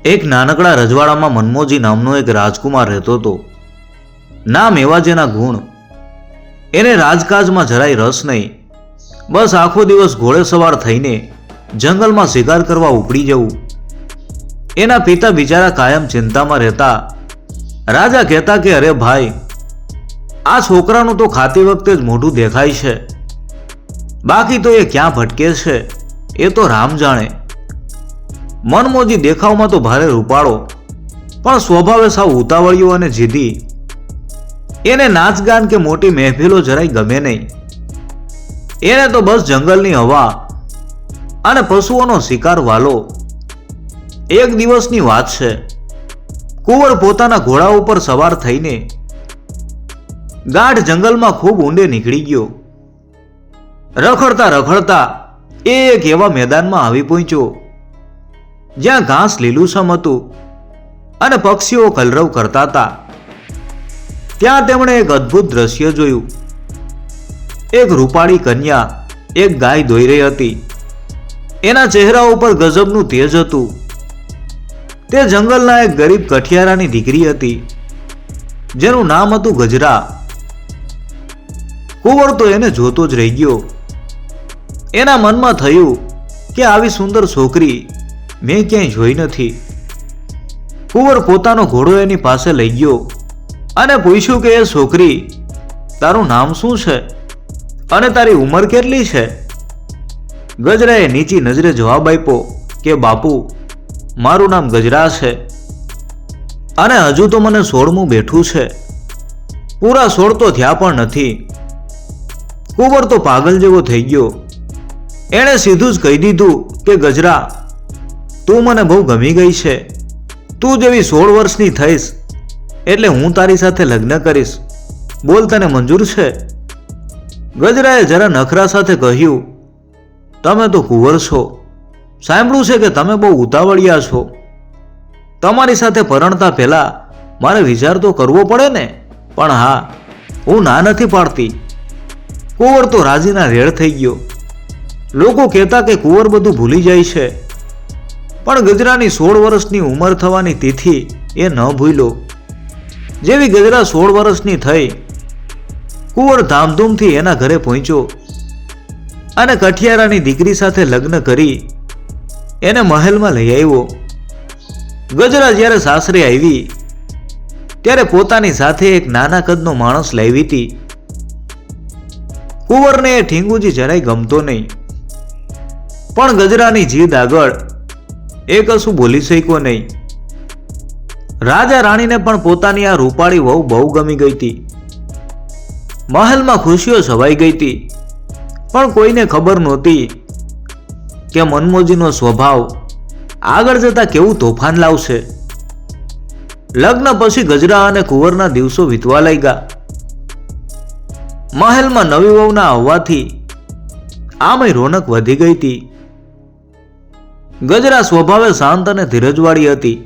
એક નાનકડા રજવાડામાં મનમોજી નામનો એક રાજકુમાર રહેતો હતો. નામ એવા જેના ગુણ. એને રાજકાજમાં જરાય રસ નહીં. બસ આખો દિવસ ઘોડે સવાર થઈને જંગલમાં શિકાર કરવા ઉપડી જવું. એના પિતા બિચારા કાયમ ચિંતામાં રહેતા. રાજા કહેતા કે અરે ભાઈ, આ છોકરાનું તો ખાતી વખતે જ મોઢું દેખાય છે, બાકી તો એ ક્યાં ભટકે છે એ તો રામ જાણે. મનમોજી દેખાવમાં તો ભારે રૂપાળો, પણ સ્વભાવે સાવ ઉતાવળિયો અને જીદી. એને નાચગાન કે મોટી મહેફિલો જરાય ગમે નહીં. એને તો બસ જંગલની હવા અને પશુઓનો શિકાર વાલો. એક દિવસની વાત છે. કુંવર પોતાના ઘોડા ઉપર સવાર થઈને ગાઢ જંગલમાં ખૂબ ઊંડે નીકળી ગયો. રખડતા રખડતા એ એક એવા મેદાનમાં આવી પહોંચ્યો જ્યાં ઘાસ લીલુંછમ હતું અને પક્ષીઓ કલરવ કરતા હતા. ત્યાં તેમણે એક અદ્ભુત દ્રશ્ય જોયું. એક રૂપાળી કન્યા એક ગાય દોઈ રહી હતી. એના ચહેરા ઉપર ગજબનું તેજ હતું. તે જંગલના એક ગરીબ કઠિયારાની દીકરી હતી જેનું નામ હતું ગજરા. કુંવર તો એને જોતો જ રહી ગયો. એના મનમાં થયું કે આવી સુંદર છોકરી મેં ક્યાંય જોઈ નથી. કુંવર પોતાનો ઘોડો એની પાસે લઈ ગયો અને પૂછ્યું કે એ છોકરી, તારું નામ શું છે અને તારી ઉંમર કેટલી છે? ગજરાએ નીચી નજરે જવાબ આપ્યો કે બાપુ, મારું નામ ગજરા છે અને હજુ તો મને 16મું બેઠું છે. પૂરા 16 તો થયા પણ નથી. કુંવર તો પાગલ જેવો થઈ ગયો. એણે સીધું જ કહી દીધું કે ગજરા, તું મને બહુ ગમી ગઈ છે. તું જેવી 16 વર્ષની થઈશ એટલે હું તારી સાથે લગ્ન કરીશ. બોલ, તને મંજૂર છે? ગજરાએ જરા નખરા સાથે કહ્યું, તમે તો કુંવર છો. સાંભળ્યું છે કે તમે બહુ ઉતાવળિયા છો. તમારી સાથે પરણતા પહેલા મારે વિચાર તો કરવો પડે ને. પણ હા, હું ના નથી પાડતી. કુંવર તો રાજીના રેડ થઈ ગયો. લોકો કહેતા કે કુંવર બધું ભૂલી જાય છે, પણ ગજરાની 16 વર્ષની ઉંમર થવાની તિથિ એ ન ભૂલ્યો. જેવી ગજરા 16 વર્ષની થઈ, કુંવર ધામધૂમથી એના ઘરે પહોંચ્યો અને કઠિયારાની દીકરી સાથે લગ્ન કરી એને મહેલમાં લઈ આવ્યો. ગજરા જ્યારે સાસરે આવી ત્યારે પોતાની સાથે એક નાના કદનો માણસ લાવી હતી. કુંવરને એ ઠીંગુજી જરાય ગમતો નહીં, પણ ગજરાની જીદ આગળ એ કશું બોલી શક્યો નહીં. રાજા રાણીને પણ પોતાની આ રૂપાળી વહુ બહુ ગમી ગઈ હતી. મહેલમાં ખુશીઓ છવાઈ ગઈ હતી, પણ કોઈને ખબર નહોતી કે મનમોજીનો સ્વભાવ આગળ જતા કેવું તોફાન લાવશે. લગ્ન પછી ગજરા અને કુંવરના દિવસો વીતવા લાગ્યા. મહેલમાં નવી વહુના આવવાથી આમય રોનક વધી ગઈ હતી. ગજરા સ્વભાવે શાંત અને ધીરજવાળી હતી,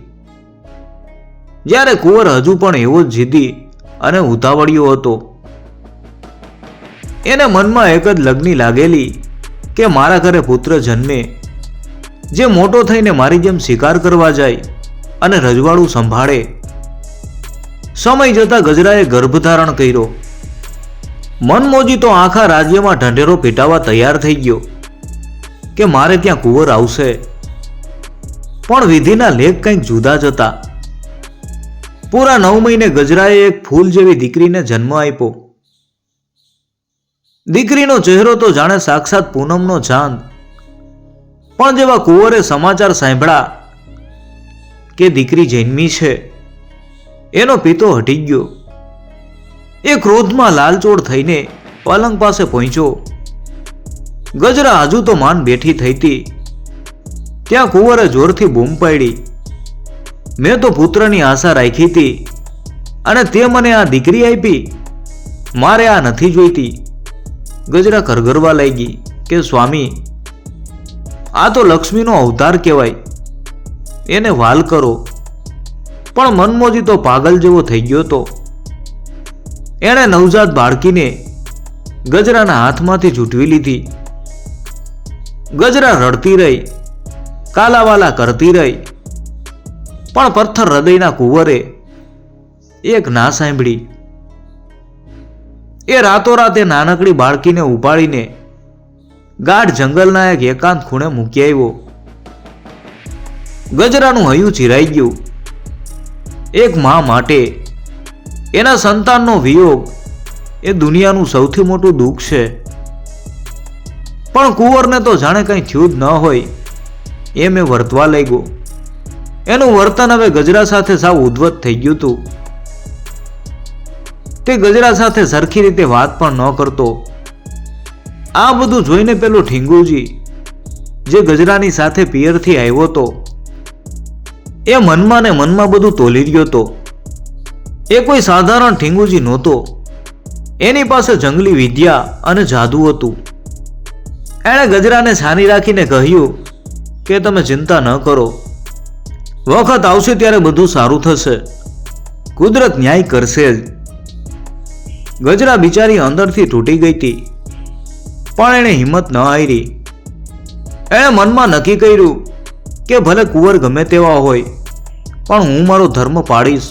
જ્યારે કુંવર હજુ પણ એવો જ જીદી અને ઉતાવળિયો હતો. એને મનમાં એક જ લગ્ની લાગેલી કે મારા ઘરે પુત્ર જન્મે, જે મોટો થઈને મારી જેમ શિકાર કરવા જાય અને રજવાડું સંભાળે. સમય જતા ગજરાએ ગર્ભધારણ કર્યો. મનમોજી તો આખા રાજ્યમાં ઢંઢેરો પીટાવા તૈયાર થઈ ગયો કે મારે ત્યાં કુંવર આવશે. પણ વિધિના લેખ કંઈક જુદા જ હતા. પૂરા 9 મહિને ગજરાએ એક ફૂલ જેવી દીકરીને જન્મ આપ્યો. દીકરીનો ચહેરો તો જાણે સાક્ષાત પૂનમનો ચાંદ. પણ જેવા કુંવરે સમાચાર સાંભળ્યા કે દીકરી જન્મી છે, એનો પિતો હટી ગયો. એ ક્રોધમાં લાલચોળ થઈને પલંગ પાસે પહોંચ્યો. ગજરા હજુ તો માન બેઠી થઈ હતી ત્યાં કુંવરે જોરથી બૂમ પાડી, મેં તો પુત્રની આશા રાખી હતી અને તે મને આ દીકરી આપી. મારે આ નથી જોઈતી. ગજરા કરગરવા લાગી કે સ્વામી, આ તો લક્ષ્મીનો અવતાર કહેવાય, એને વાલ કરો. પણ મનમોજી તો પાગલ જેવો થઈ ગયો હતો. એણે નવજાત બાળકીને ગજરાના હાથમાંથી ઝૂંટવી લીધી. ગજરા રડતી રહી, કાલાવાલા કરતી રહી. પણ પથ્થર હૃદયના કુંવરે એક ના સાંભળી. એ રાતોરાત એ નાનકડી બાળકીને ઉપાડીને ગાઢ જંગલના એક એકાંત ખૂણે મૂકી આવ્યો. ગજરાનું હૈયું ચીરાઈ ગયું. એક મા માટે એના સંતાનનો વિયોગ એ દુનિયાનું સૌથી મોટું દુઃખ છે. પણ કુંવરને તો જાણે કંઈ થયું જ ન હોય એમ એ વર્તવા લાગ્યો. એનું વર્તન હવે ગજરા સાથે સાવ ઉદ્ધત થઈ ગયું હતું. તે ગજરા સાથે સરખી રીતે વાત પણ ન કરતો. આ બધું જોઈને પેલો ઠીંગુજી જે ગજરાની સાથે પિયરથી આવ્યો હતો એ મનમાં ને મનમાં બધું તોલી રહ્યો હતો. એ કોઈ સાધારણ ઠીંગુજી નહોતો. એની પાસે જંગલી વિદ્યા અને જાદુ હતું. એણે ગજરાને છાની રાખીને કહ્યું કે તમે ચિંતા ન કરો, વખત આવશે ત્યારે બધું સારું થશે, કુદરત ન્યાય કરશે જ. ગજરા બિચારી અંદરથી તૂટી ગઈ હતી, પણ એણે હિંમત ન હારી. એણે મનમાં નક્કી કર્યું કે ભલે કુંવર ગમે તેવા હોય પણ હું મારો ધર્મ પાળીશ.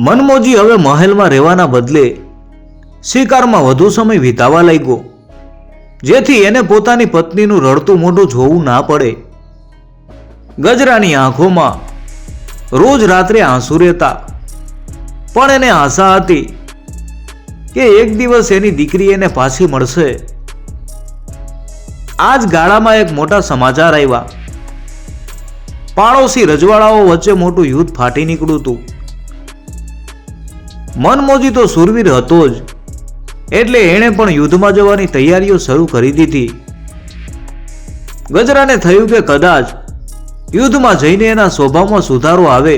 મનમોજી હવે મહેલમાં રહેવાના બદલે શિકારમાં વધુ સમય વિતાવવા લાગ્યો, જેથી એને પોતાની પત્નીનું રડતું મોઢું જોવું ના પડે. ગજરાની આંખોમાં રોજ રાત્રે આંસુ રહેતા, પણ એને આશા હતી કે એક દિવસ એની દીકરી એને પાછી મળશે. આજ ગાળામાં એક મોટા સમાચાર આવ્યા. પાડોશી રજવાડાઓ વચ્ચે મોટું યુદ્ધ ફાટી નીકળ્યું હતું. મનમોજી તો શૂરવીર હતો જ, એટલે એણે પણ યુદ્ધમાં જવાની તૈયારીઓ શરૂ કરી દીધી. ગજરાને થયું કે કદાચ યુદ્ધમાં જઈને એના સ્વભાવમાં સુધારો આવે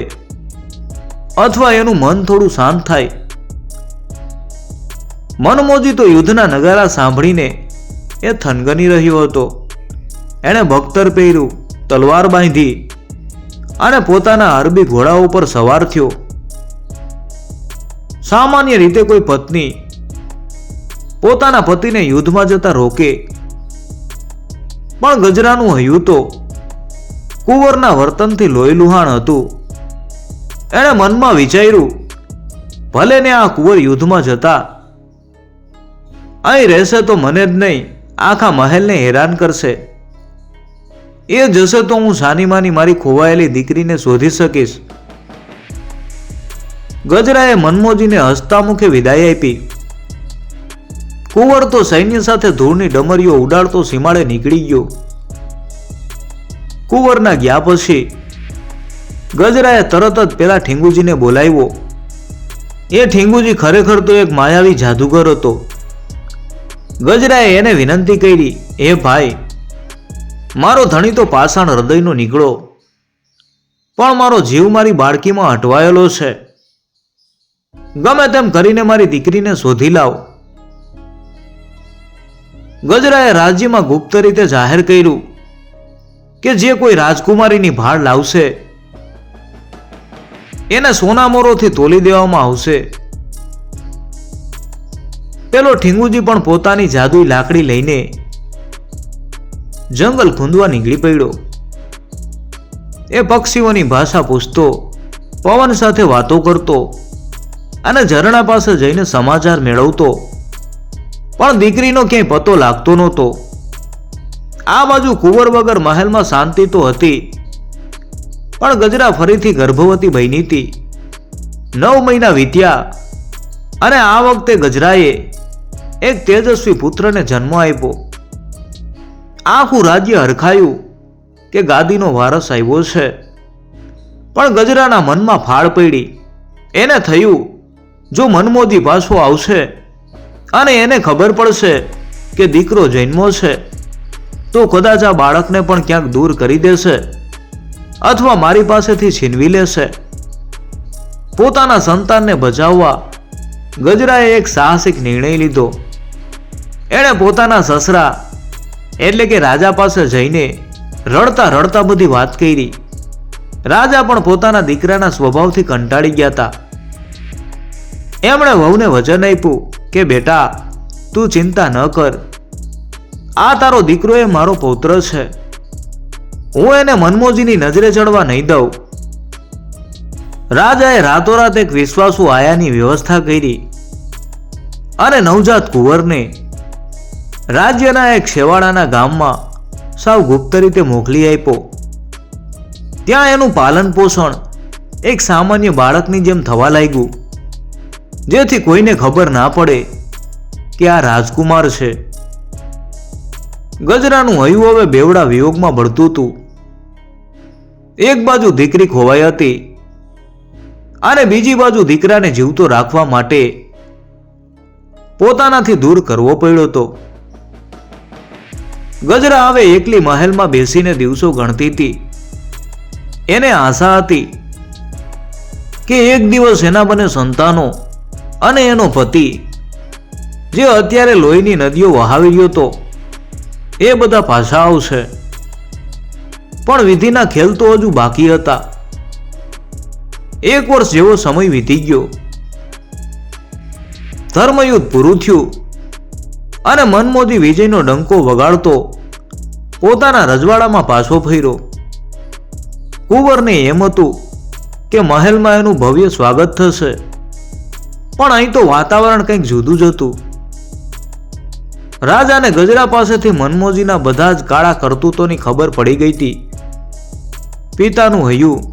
અથવા એનું મન થોડું શાંત થાય. મનમોજી તો યુદ્ધના નગારા સાંભળીને એ થનગની રહ્યો હતો. એણે બખ્તર પહેર્યું, તલવાર બાંધી અને પોતાના અરબી ઘોડા ઉપર સવાર થયો. સામાન્ય રીતે કોઈ પત્ની પોતાના પતિને યુદ્ધમાં જતા રોકે, પણ ગજરાનું હૈયું તો કુંવરના વર્તનથી લોહીલુહાણ હતું. એણે મનમાં વિચાર્યું, ભલે ને આ કુંવર યુદ્ધમાં જતા અહીં રહેશે તો મને જ નહીં આખા મહેલને હેરાન કરશે. એ જશે તો હું સાનીમાની મારી ખોવાયેલી દીકરીને શોધી શકીશ. ગજરાએ મનમોજીને હસતા મુખે વિદાય આપી. કુંવર તો સૈન્ય સાથે ધૂળની ડમરીઓ ઉડાડતો સીમાડે નીકળી ગયો. કુંવરના ગયા પછી ગજરાએ તરત જ પેલા ઠીંગુજીને બોલાવ્યો. એ ઠીંગુજી ખરેખર તો એક માયાવી જાદુગર હતો. ગજરાએ એને વિનંતી કરી, એ ભાઈ, મારો ધણી તો પાષાણ હૃદયનો નીકળો, પણ મારો જીવ મારી બાળકીમાં અટવાયેલો છે. ગમે તેમ કરીને મારી દીકરીને શોધી લાવ. ગજરાએ રાજ્યમાં ગુપ્ત રીતે જાહેર કર્યું કે જે કોઈ રાજકુમારીની ભાળ લાવશે એને સોનામોરોથી તોલી દેવામાં આવશે. પેલો ઠીંગુજી પણ પોતાની જાદુઈ લાકડી લઈને જંગલ ખૂંદવા નીકળી પડ્યો. એ પક્ષીઓની ભાષા પૂછતો, પવન સાથે વાતો કરતો અને ઝરણા પાસે જઈને સમાચાર મેળવતો, પણ દીકરીનો ક્યાંય પતો લાગતો નહોતો. આ બાજુ કુંવર વગર મહેલમાં શાંતિ તો હતી, પણ ગજરા ફરીથી ગર્ભવતી બની હતી. 9 મહિના વીત્યા અને આ વખતે ગજરાએ એક તેજસ્વી પુત્રને જન્મ આપ્યો. આખું રાજ્ય હરખાયું કે ગાદીનો વારસ આવ્યો છે, પણ ગજરાના મનમાં ફાળ પડી. એને થયું, જો મનમોજી પાછો આવશે અને એને ખબર પડશે કે દીકરો જન્મો છે તો કદાચ આ બાળકને પણ ક્યાંક દૂર કરી દેશે અથવા મારી પાસેથી છીનવી લેશે. પોતાના સંતાનને બચાવવા ગજરાએ એક સાહસિક નિર્ણય લીધો. એણે પોતાના સસરા એટલે કે રાજા પાસે જઈને રડતા રડતા બધી વાત કરી. રાજા પણ પોતાના દીકરાના સ્વભાવથી કંટાળી ગયા હતા. એમણે વહુને વચન આપ્યું કે બેટા, તું ચિંતા ન કર, આ તારો દીકરો એ મારો પૌત્ર છે. હું એને મનમોજીની નજરે ચડવા નહીં દઉં. રાજાએ રાતોરાત એક વિશ્વાસુ આયાની વ્યવસ્થા કરી અને નવજાત કુંવરને રાજ્યના એક છેવાડાના ગામમાં સાવ ગુપ્ત રીતે મોકલી આપ્યો. ત્યાં એનું પાલન પોષણ એક સામાન્ય બાળકની જેમ થવા લાગ્યું, જેથી કોઈને ખબર ના પડે કે આ રાજકુમાર છે. ગજરાનું હૈયું હવે બેવડા વિયોગમાં બળતું હતું. એક બાજુ દીકરી ખોવાઈ હતી અને બીજી બાજુ દીકરાને જીવતો રાખવા માટે પોતાનાથી દૂર કરવો પડ્યો હતો. ગજરા હવે એકલી મહેલમાં બેસીને દિવસો ગણતી હતી. એને આશા હતી કે એક દિવસ એના બંને સંતાનો અને એનો પતિ, જે અત્યારે લોહીની નદીઓ વહાવી રહ્યો હતો, એ બધા પાછા આવશે. પણ વિધિના ખેલ તો હજુ બાકી હતા. 1 વર્ષ જેવો સમય વીતી ગયો. ધર્મયુદ્ધ પૂરું થયું અને મનમોજી વિજયનો ડંકો વગાડતો પોતાના રજવાડામાં પાછો ફર્યો. કુંવરને એમ હતું કે મહેલમાં એનું ભવ્ય સ્વાગત થશે, પણ અહીં તો વાતાવરણ કંઈક જુદું જ હતું. રાજાને ગજરા પાસેથી મનમોજીના બધા જ કાળા કરતૂતોની ખબર પડી ગઈ હતી. પિતાનું હૈયું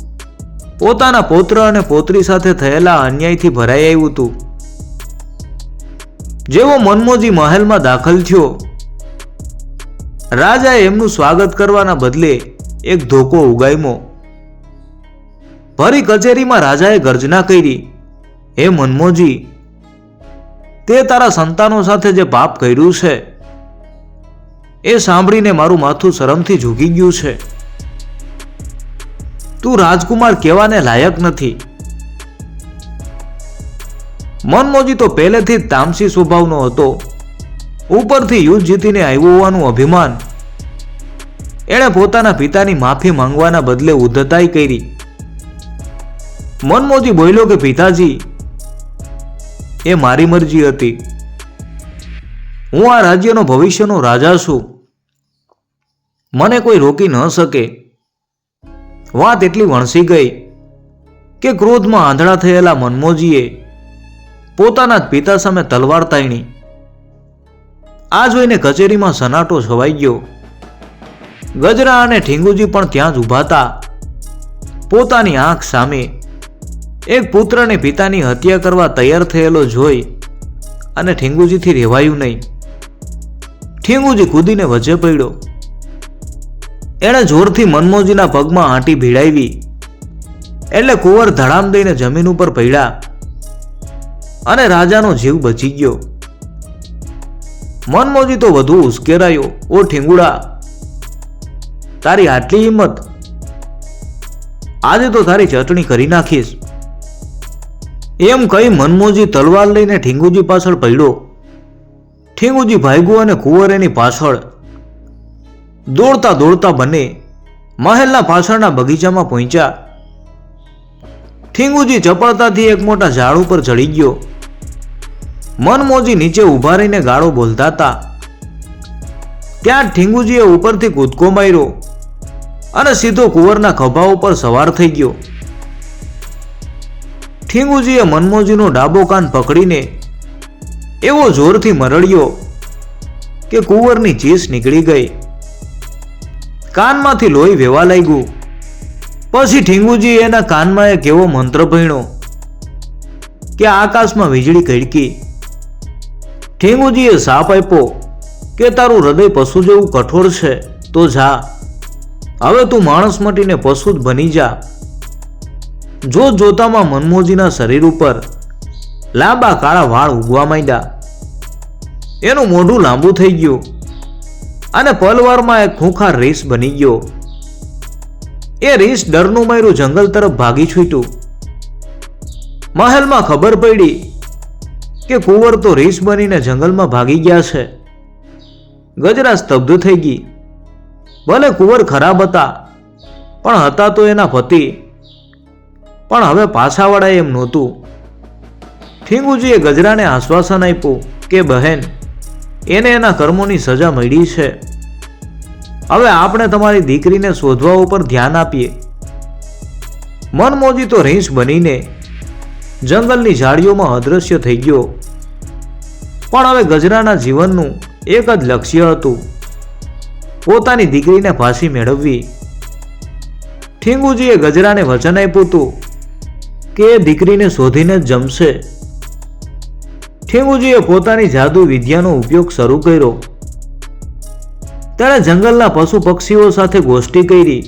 પોતાના પૌત્ર અને પૌત્રી સાથે થયેલા અન્યાયથી ભરાઈ આવ્યું હતું. જેવો મનમોજી મહેલમાં દાખલ થયો, રાજાએ એમનું સ્વાગત કરવાના બદલે એક ધોકો ઉગામ્યો. ભરી કચેરીમાં રાજાએ ગર્જના કરી, હે મનમોજી, તે તારા સંતાનો સાથે જે પાપ કર્યું છે એ સાંભળીને મારું માથું શરમથી ઝૂકી ગયું છે. તું રાજકુમાર કહેવાને લાયક નથી. મનમોજી તો પહેલેથી જ તામસી સ્વભાવનો હતો. ઉપરથી યુદ્ધ જીતીને આવ્યો હોવાનું અભિમાન. એણે પોતાના પિતાની માફી માંગવાના બદલે ઉદ્ધતાઈ કરી. મનમોજી બોલ્યો કે પિતાજી, એ મારી મરજી હતી. હું આ રાજ્યનો ભવિષ્યનો રાજા છું. મને કોઈ રોકી ન શકે. વાત એટલી વણસી ગઈ કે ક્રોધમાં આંધળા થયેલા મનમોજીએ પોતાના જ પિતા સામે તલવાર તાણી. આ જોઈને કચેરીમાં સનાટો છવાઈ ગયો. ગજરા અને ઠીંગુજી પણ ત્યાં જ ઊભા હતા. પોતાની આંખ સામે એક પુત્રને પિતાની હત્યા કરવા તૈયાર થયેલો જોઈ અને ઠીંગુજીથી રહેવાયું નહીં. ઠીંગુજી કૂદીને વચ્ચે પડ્યો. એણે જોરથી મનમોજીના પગમાં આંટી ભીડાવી એટલે કુંવર ધડામ દઈને જમીન ઉપર પડ્યા અને રાજાનો જીવ બચી ગયો. મનમોજી તો વધુ ઉશ્કેરાયો. ઓ ઠીંગુડા, તારી આટલી હિંમત! આજે તો તારી ચટણી કરી નાખીશ. એમ કહી મનમોજી તલવાર લઈને ઠીંગુજી પાછળ પડ્યો. ઠીંગુજી ભાગ્યો અને કુંવર એની પાછળ. દોડતા દોડતા બંને મહેલના પાછળના બગીચામાં પહોંચ્યા. ઠીંગુજી ચપળતાથી એક મોટા ઝાડ ઉપર ચડી ગયો. મનમોજી નીચે ઊભા રહીને ગાળો બોલતા હતા. ત્યાં ઠીંગુજીએ ઉપરથી કૂદકો માર્યો અને સીધો કુંવરના ખભા ઉપર સવાર થઈ ગયો. ઠીંગુજીએ મનમોજીનો ડાબો કાન પકડીને એવો જોરથી મરડ્યો કે કુંવરની ચીસ નીકળી ગઈ. કાનમાંથી લોહી વહેવા લાગ્યું. પછી ઠીંગુજી એના કાનમાં એક એવો મંત્ર ભણ્યો કે આકાશમાં વીજળી કડકી. ઠીંગુજીએ શાપ આપ્યો કે તારું હૃદય પશુ જેવું કઠોર છે તો જા, હવે તું માણસ મટીને પશુ જ બની જા. જોત જોતામાં મનમોજીના શરીર ઉપર લાંબા કાળા વાળ ઉગવા માંડ્યા. એનું મોઢું લાંબુ થઈ ગયું અને પલવારમાં એક ખૂંખાર રીંછ બની ગયો. એ રીંછ ડરનું માર્યું જંગલ તરફ ભાગી છૂટ્યું. મહેલમાં ખબર પડી કે કુંવર તો રીંછ બનીને જંગલમાં ભાગી ગયા છે. ગજરા સ્તબ્ધ થઈ ગઈ. ભલે કુંવર ખરાબ હતા, પણ હતા તો એના પતિ. પણ હવે પાછા વળાય એમ નહોતું. ઠીંગુજીએ ગજરાને આશ્વાસન આપ્યું કે બહેન, એને એના કર્મોની સજા મળી છે. હવે આપણે તમારી દીકરીને શોધવા ઉપર ધ્યાન આપીએ. મનમોજી તો રીંછ બનીને જંગલની ઝાડીઓમાં અદૃશ્ય થઈ ગયો. પણ હવે ગજરાના જીવનનું એક જ લક્ષ્ય હતું, પોતાની દીકરીને પાછી મેળવવી. ઠીંગુજીએ ગજરાને વચન આપ્યું હતું કે એ દીકરીને શોધીને જ જમશે. ઠીંગુજીએ પોતાની જાદુ વિદ્યાનો ઉપયોગ શરૂ કર્યો. તેણે જંગલના પશુ પક્ષીઓ સાથે ગોષ્ઠી કરી,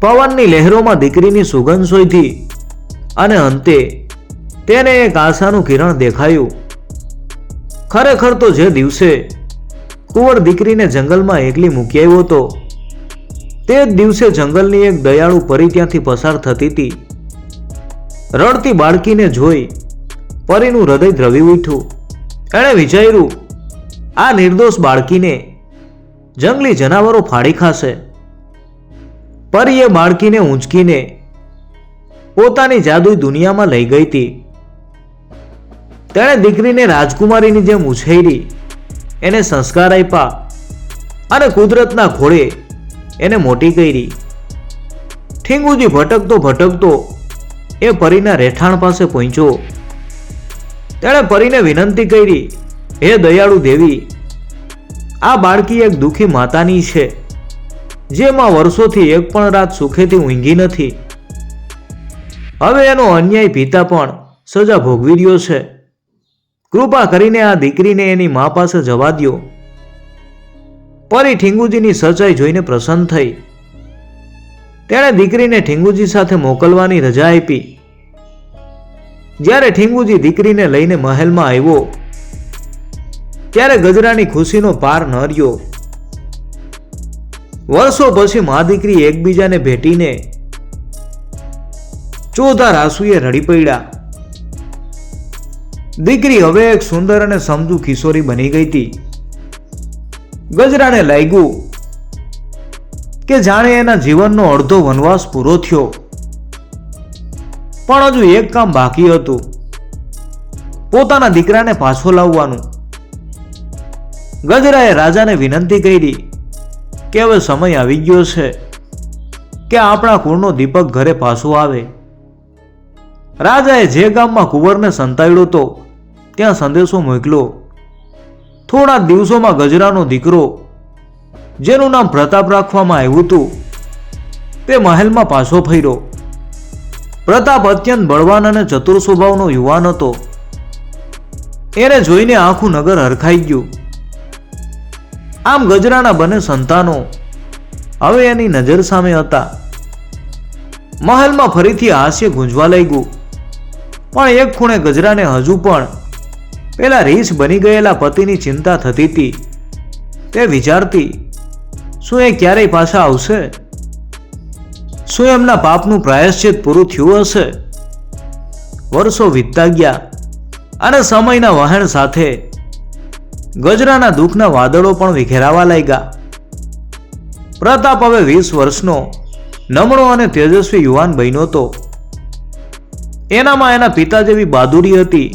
પવનની લહેરોમાં દીકરીની સુગંધ શોધી અને અંતે તેને એક આશાનું કિરણ દેખાયું. ખરેખર તો જે દિવસે કુંવર દીકરીને જંગલમાં એકલી મૂકી આવ્યો હતો, તે જ દિવસે જંગલની એક દયાળુ પરી ત્યાંથી પસાર થતી હતી. રડતી બાળકીને જોઈ પરીનું હૃદય દ્રવી ઉઠ્યું. એણે વિચાર્યું, આ નિર્દોષ બાળકીને જંગલી જનાવરો ફાડી ખાશે. પરીએ બાળકીને ઊંચકીને પોતાની જાદુઈ દુનિયામાં લઈ ગઈ હતી. તેણે દીકરીને રાજકુમારીની જેમ ઉછેરી, એને સંસ્કાર આપ્યા અને કુદરતના ખોળે એને મોટી કરી. ઠીંગુજી ભટકતો ભટકતો એ પરીના રહેઠાણ પાસે પહોંચ્યો. તેણે પરીને વિનંતી કરી, હે દયાળુ દેવી, આ બાળકી એક દુઃખી માતાની છે, જેમાં વર્ષોથી એક પણ રાત સુખેથી ઊંઘી નથી. હવે એનો અન્યાય પિતા પણ સજા ભોગવી રહ્યો છે. કૃપા કરીને આ દીકરીને એની મા પાસે જવા દ્યો. પરી ઠીંગુજીની સચ્ચાઈ જોઈને પ્રસન્ન થઈ. તેણે દીકરીને ઠીંગુજી સાથે મોકલવાની રજા આપી. જ્યારે ઠીંગુજી દીકરીને લઈને મહેલમાં આવ્યો, ત્યારે ગજરાની ખુશીનો પાર ન રહ્યો. વર્ષો પછી મા દીકરી એકબીજાને ભેટીને ચોધાર આંસુએ રડી પડ્યા. દીકરી હવે એક સુંદર અને સમજુ કિશોરી બની ગઈ હતી. ગજરાને લાગ્યું કે જાણે એના જીવનનો અડધો વનવાસ પૂરો થયો. પણ હજુ એક કામ બાકી હતું, પોતાના દીકરાને પાછો લાવવાનું. ગજરાએ રાજાને વિનંતી કરી કે હવે સમય આવી ગયો છે કે આપણા કુળનો દીપક ઘરે પાછો આવે. રાજાએ જે ગામમાં કુંવરને સંતાડ્યો હતો ત્યાં સંદેશો મોકલ્યો. થોડા દિવસોમાં ગજરાનો દીકરો, જેનું નામ પ્રતાપ રાખવામાં આવ્યું હતું, તે મહેલમાં પાછો ફર્યો. પ્રતાપ અત્યંત બળવાન અને ચતુર સ્વભાવનો યુવાન હતો. એને જોઈને આખું નગર હરખાઈ ગયું. આમ ગજરાના બંને સંતાનો હવે એની નજર સામે હતા. મહેલમાં ફરીથી હાસ્ય ગુંજવા લાગ્યું. પણ એક ખૂણે ગજરાને હજુ પણ પેલા રીછ બની ગયેલા પતિની ચિંતા થતી હતી. તે વિચારતી, શું એ ક્યારેય પાછા આવશે? શું એમના પાપનું પ્રાયશ્ચિત પૂરું થયું હશે? વર્ષો વીતતા ગયા અને સમયના વહેણ સાથે ગજરાના દુઃખના વાદળો પણ વિખેરાવા લાગ્યા. પ્રતાપ હવે 20 વર્ષનો નમણો અને તેજસ્વી યુવાન બન્યો હતો. એનામાં એના પિતા જેવી બહાદુરી હતી,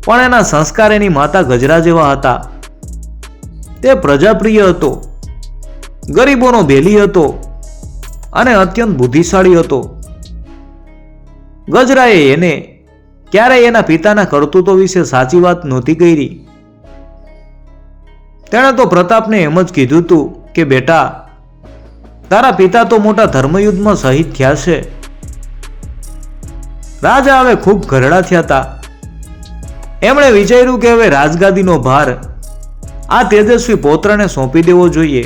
પણ એના સંસ્કાર એની માતા ગજરા જેવા હતા. તે પ્રજાપ્રિય હતો, ગરીબોનો બેલી હતો અને અત્યંત બુદ્ધિશાળી હતો. ગજરાએ એને ક્યારેય એના પિતાના કરતૂતો વિશે સાચી વાત નહોતી કરી. તેણે તો પ્રતાપને એમ જ કીધું હતું કે બેટા, તારા પિતા તો મોટા ધર્મયુદ્ધમાં શહીદ થયા છે. રાજા હવે ખૂબ ઘરડા થયા હતા. એમણે વિચાર્યું કે હવે રાજગાદીનો ભાર આ તેજસ્વી પૌત્રને સોંપી દેવો જોઈએ.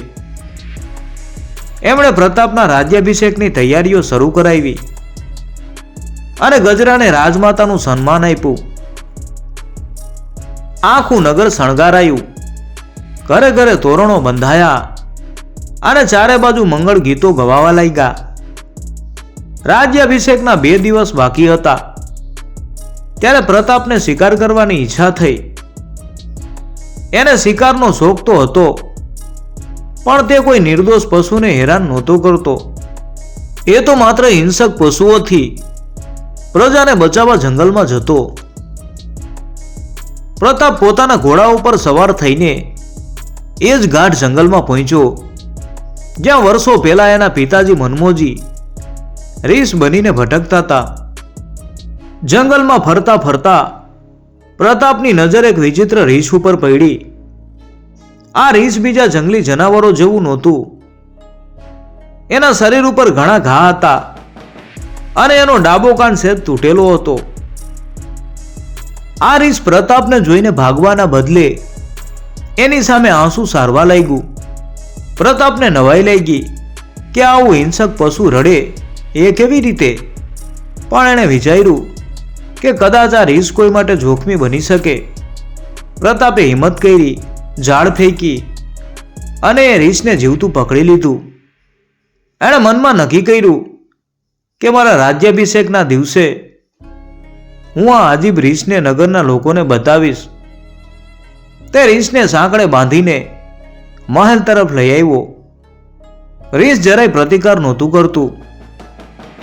એમણે પ્રતાપના રાજ્યાભિષેકની તૈયારીઓ શરૂ કરાવી અને ગજરાને રાજમાતાનું સન્માન આપ્યું. આખું નગર શણગારાયું, ઘરે ઘરે તોરણો બંધાયા અને ચારે બાજુ મંગળ ગીતો ગવાવા લાગ્યા. રાજ્યાભિષેકના 2 દિવસ બાકી હતા ત્યારે પ્રતાપને શિકાર કરવાની ઈચ્છા થઈ. એને શિકારનો શોખ તો હતો, પણ તે કોઈ નિર્દોષ પશુને હેરાન નહોતો કરતો. એ તો માત્ર હિંસક પશુઓથી પ્રજાને બચાવવા જંગલમાં જતો. પ્રતાપ પોતાના ઘોડા ઉપર સવાર થઈને એ જ ગાઢ જંગલમાં પહોંચ્યો જ્યાં વર્ષો પહેલા એના પિતાજી મનમોજી રીંછ બનીને ભટકતા હતા. જંગલમાં ફરતા ફરતા પ્રતાપની નજર એક વિચિત્ર રીંછ ઉપર પડી. આ રીંછ બીજા જંગલી જનાવરો જેવું નહોતું. એના શરીર ઉપર ઘણા ઘા હતા અને એનો ડાબો કાન સહેજ તૂટેલો હતો. આ રીંછ પ્રતાપને જોઈને ભાગવાના બદલે એની સામે આંસુ સારવા લાગ્યું. પ્રતાપને નવાઈ લાગી કે આવું હિંસક પશુ રડે એ કેવી રીતે? પણ એણે વિચાર્યું કે કદાચ આ રીંછ કોઈ માટે જોખમી બની શકે. પ્રતાપે હિંમત કરી, ઝાડ ફેંકી અને એ રીંછને જીવતું પકડી લીધું. એણે મનમાં નક્કી કર્યું કે મારા રાજ્યાભિષેકના દિવસે હું આ અજીબ રીંછને નગરના લોકોને બતાવીશ. તે રીંછને સાંકળે બાંધીને મહેલ તરફ લઈ આવ્યો. રીંછ જરાય પ્રતિકાર નહોતું કરતું,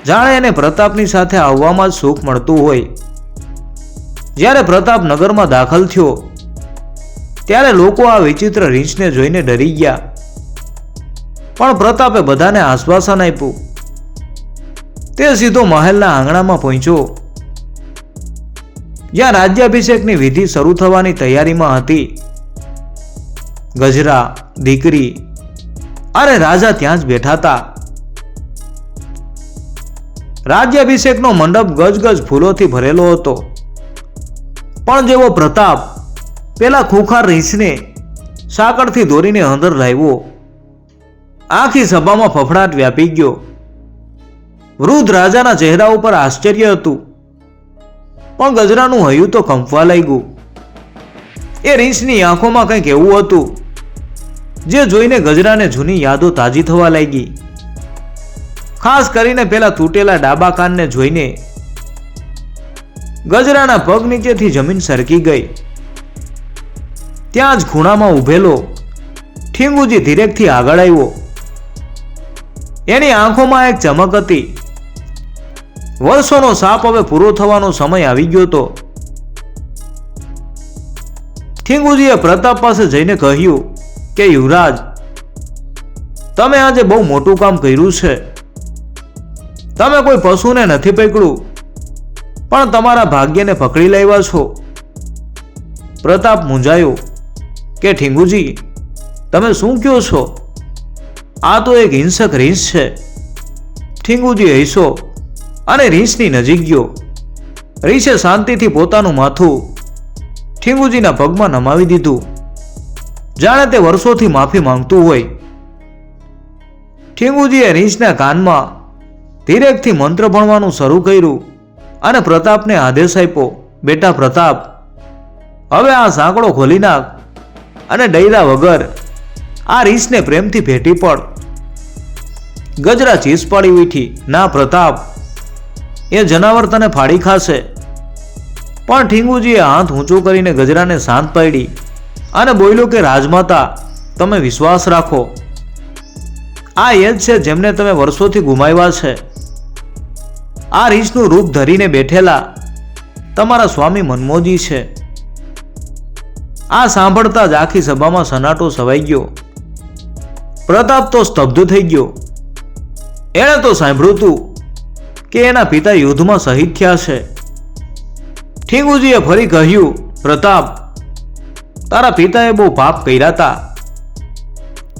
જાણે એને પ્રતાપની સાથે આવવામાં જ સુખ મળતું હોય. જ્યારે પ્રતાપ નગરમાં દાખલ થયો ત્યારે લોકો આ વિચિત્ર રીંછને જોઈને ડરી ગયા. પણ પ્રતાપે બધાને આશ્વાસન આપ્યું. તે સીધો મહેલના આંગણામાં પહોંચ્યો, જ્યાં રાજ્યાભિષેકની વિધિ શરૂ થવાની તૈયારીમાં હતી. ગજરા, દીકરી અને રાજા ત્યાં જ બેઠા હતા. રાજ્યાભિષેકનો મંડપ ગજગજ ફૂલોથી ભરેલો હતો. પણ જેવો પ્રતાપ પેલા ખૂંખાર રીંછને સાંકળથી દોરીને અંદર લાવ્યો, આખી સભામાં ફફડાટ વ્યાપી ગયો. વૃદ્ધ રાજાના ચહેરા ઉપર આશ્ચર્ય હતું, પણ ગજરાનું હૈયું તો કંપવા લાગ્યું. એ રીંછની આંખોમાં કંઈક એવું હતું જે જોઈને ગજરાને જૂની યાદો તાજી થવા લાગી. ખાસ કરીને પેલા તૂટેલા ડાબા કાનને જોઈને ગજરાના પગ નીચેથી જમીન સરકી ગઈ. ત્યાં જ ખૂણામાં ઊભેલો ઠીંગુજી ધીરેકથી આગળ આવ્યો. એની આંખોમાં એક ચમક હતી. વર્ષોનો સાપ હવે પૂરો થવાનો સમય આવી ગયો હતો. ઠીંગુજીએ પ્રતાપ પાસે જઈને કહ્યું કે યુવરાજ, તમે આજે બહુ મોટું કામ કર્યું છે. તમે કોઈ પશુને નથી પકડ્યું, પણ તમારા ભાગ્યને પકડી લાવ્યા છો. પ્રતાપ મૂંઝાયો કે ઠીંગુજી, તમે શું કહો છો? આ તો એક હિંસક રીંછ છે. ઠીંગુજી હસ્યો અને રીંછની નજીક ગયો. રીંછે શાંતિથી પોતાનું માથું ઠીંગુજીના પગમાં નમાવી દીધું, જાણે તે વર્ષોથી માફી માંગતું હોય. ઠીંગુજીએ રીંછના કાનમાં ધીરેકથી મંત્ર ભણવાનું શરૂ કર્યું અને પ્રતાપને આદેશ આપ્યો, બેટા પ્રતાપ, હવે આ સાંકળો ખોલી નાખ અને ડૈરા વગર આ રીંછને પ્રેમથી ભેટી પડ. ગજરા ચીસ પાડી ઉઠી, ના પ્રતાપ, એ જનાવર તને ફાડી ખાશે. પણ ઠીંગુજીએ હાથ ઊંચો કરીને ગજરાને શાંત પાડી અને બોલ્યો કે રાજમાતા, તમે વિશ્વાસ રાખો. આ એ જ છે જેમને તમે વર્ષોથી ગુમાવ્યા છે. આ રીંછનું રૂપ ધરીને બેઠેલા તમારા સ્વામી મનમોજી છે. આ સાંભળતા જ આખી સભામાં સનાટો છવાઈ ગયો. પ્રતાપ તો સ્તબ્ધ થઈ ગયો. એણે તો સાંભળ્યું હતું કે એના પિતા યુદ્ધમાં શહીદ થયા છે. ઠીંગુજીએ ફરી કહ્યું, પ્રતાપ, તારા પિતાએ બહુ પાપ કર્યા હતા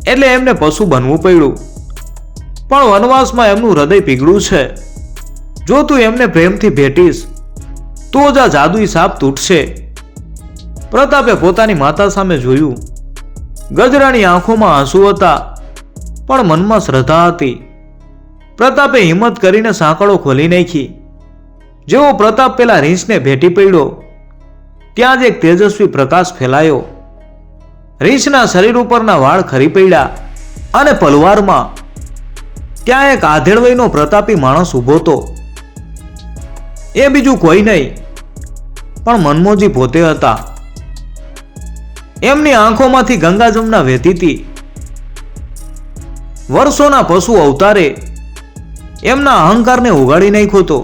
એટલે એમને પશુ બનવું પડ્યું. પણ વનવાસમાં એમનું હૃદય પીગળું છે. જો તું એમને પ્રેમથી ભેટીશ તો જ આ જાદુઈ સાપ તૂટશે. પ્રતાપે પોતાની માતા સામે જોયું. ગજરાની આંખોમાં આંસુ હતા, પણ મનમાં શ્રદ્ધા હતી. પ્રતાપે હિંમત કરીને સાંકળો ખોલી નાખી. જેવો પ્રતાપ પેલા રીંછને ભેટી પડ્યો, ત્યાં જ એક તેજસ્વી પ્રકાશ ફેલાયો. રીંછના શરીર ઉપરના વાળ ખરી પડ્યા અને પલવારમાં ત્યાં એક આધેડવયનો પ્રતાપી માણસ ઊભો હતો. એ બીજું કોઈ નહીં પણ મનમોજી પોતે હતા. એમની આંખોમાંથી ગંગા જમના વહેતી હતી. વર્ષોના પશુ અવતારે એમના અહંકારને ઉગાડી નાખ્યો હતો.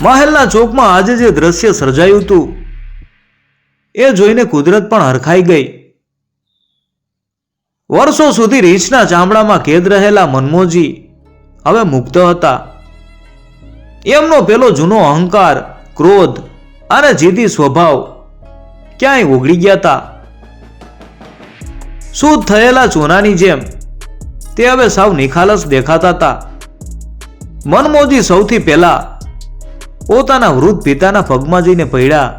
મહેલના ચોકમાં આજે જે દ્રશ્ય સર્જાયું હતું એ જોઈને કુદરત પણ હરખાઈ ગઈ. વર્ષો સુધી રીંછના ચામડામાં કેદ રહેલા મનમોજી હવે મુક્ત હતા. એમનો પેલો જૂનો અહંકાર, ક્રોધ અને જીદી સ્વભાવ ક્યાંય ઓગળી ગયા હતા. શુદ્ધ થયેલા ચોનાની જેમ તે હવે સાવ નિખાલસ દેખાતા હતા. મનમોજી સૌથી પહેલા પોતાના વૃદ્ધ પિતાના પગમાં જઈને પડ્યા.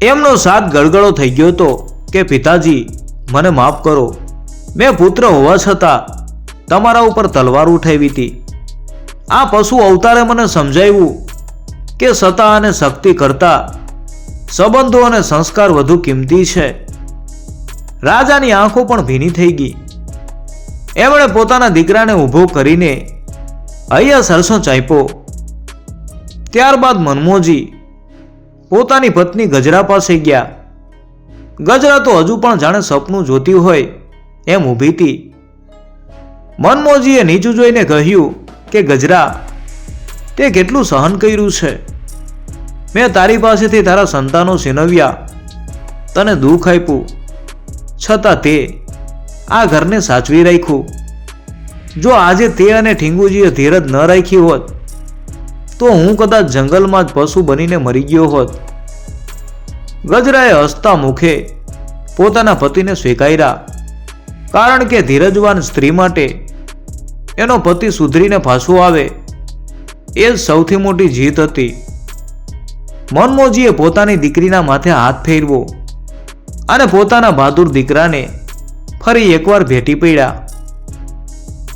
એમનો સાથ ગળગળો થઈ ગયો હતો કે પિતાજી, મને માફ કરો. મેં પુત્ર હોવા છતાં તમારા ઉપર તલવાર ઉઠાવી હતી. આ પશુ અવતારે મને સમજાવ્યું કે સત્તા અને શક્તિ કરતા સંબંધો અને સંસ્કાર વધુ કિંમતી છે. રાજાની આંખો પણ ભીની થઈ ગઈ. એમણે પોતાના દીકરાને ઊભો કરીને અહીંયા સરસો ચાંપ્યો. ત્યારબાદ મનમોજી પોતાની પત્ની ગજરા પાસે ગયા. ગજરા તો હજુ પણ જાણે સપનું જોતી હોય એમ ઊભી હતી. મનમોજીએ નીચું જોઈને કહ્યું કે ગજરા, તે કેટલું સહન કર્યું છે. મેં તારી પાસેથી તારા સંતાનો છીનવ્યા, તને દુઃખ આપ્યું, છતાં તે આ ઘરને સાચવી રાખ્યું. જો આજે તે અને ઠીંગુજીએ ધીરજ ન રાખી હોત તો હું કદાચ જંગલમાં જ પશુ બનીને મરી ગયો હોત. ગજરાએ હસતા મુખે પોતાના પતિને સ્વીકાર્યા, કારણ કે ધીરજવાન સ્ત્રી માટે એનો પતિ સુધરીને પાછો આવે એ જ સૌથી મોટી જીત હતી. મનમોજીએ પોતાની દીકરીના માથે હાથ ફેરવો અને પોતાના બહાદુર દીકરાને ફરી એકવાર ભેટી પડ્યા.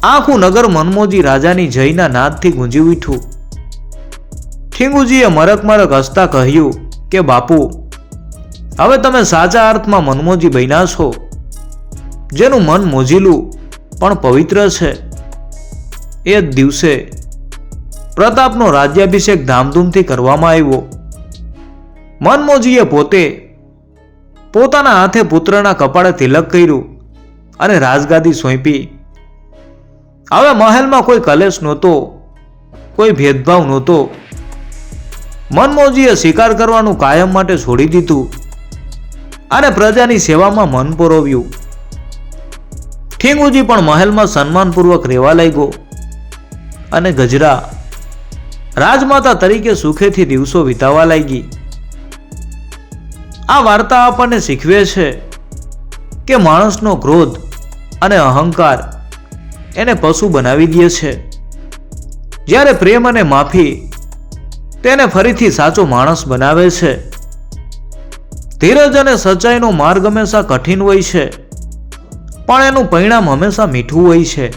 આખું નગર મનમોજી રાજાની જયના નાદથી ગુંજી ઉઠ્યું. ઠીંગુજીએ મરક મરક હસતા કહ્યું કે બાપુ, હવે તમે સાચા અર્થમાં મનમોજી બન્યા છો, જેનું મન મોજીલું પણ પવિત્ર છે. એ જ દિવસે પ્રતાપનો રાજ્યાભિષેક ધામધૂમથી કરવામાં આવ્યો. મનમોજીએ પોતે પોતાના હાથે પુત્રના કપાળે તિલક કર્યું અને રાજગાદી સોંપી. હવે મહેલમાં કોઈ કલેશ નહોતો, કોઈ ભેદભાવ નહોતો. મનમોજીએ શિકાર કરવાનું કાયમ માટે છોડી દીધું અને પ્રજાની સેવામાં મન પરોવ્યું. ઠીંગુજી પણ મહેલમાં સન્માનપૂર્વક રહેવા લાગ્યો અને ગજરા રાજમાતા તરીકે સુખેથી દિવસો વિતાવવા લાગી. આ વાર્તા આપણને શીખવે છે કે માણસનો ક્રોધ અને અહંકાર એને પશુ બનાવી દે છે, જ્યારે પ્રેમ અને માફી તેને ફરીથી સાચો માણસ બનાવે છે. ધીરજ અને સચ્ચાઈનો માર્ગ હંમેશા કઠિન હોય છે, પણ એનું પરિણામ હંમેશા મીઠું હોય છે.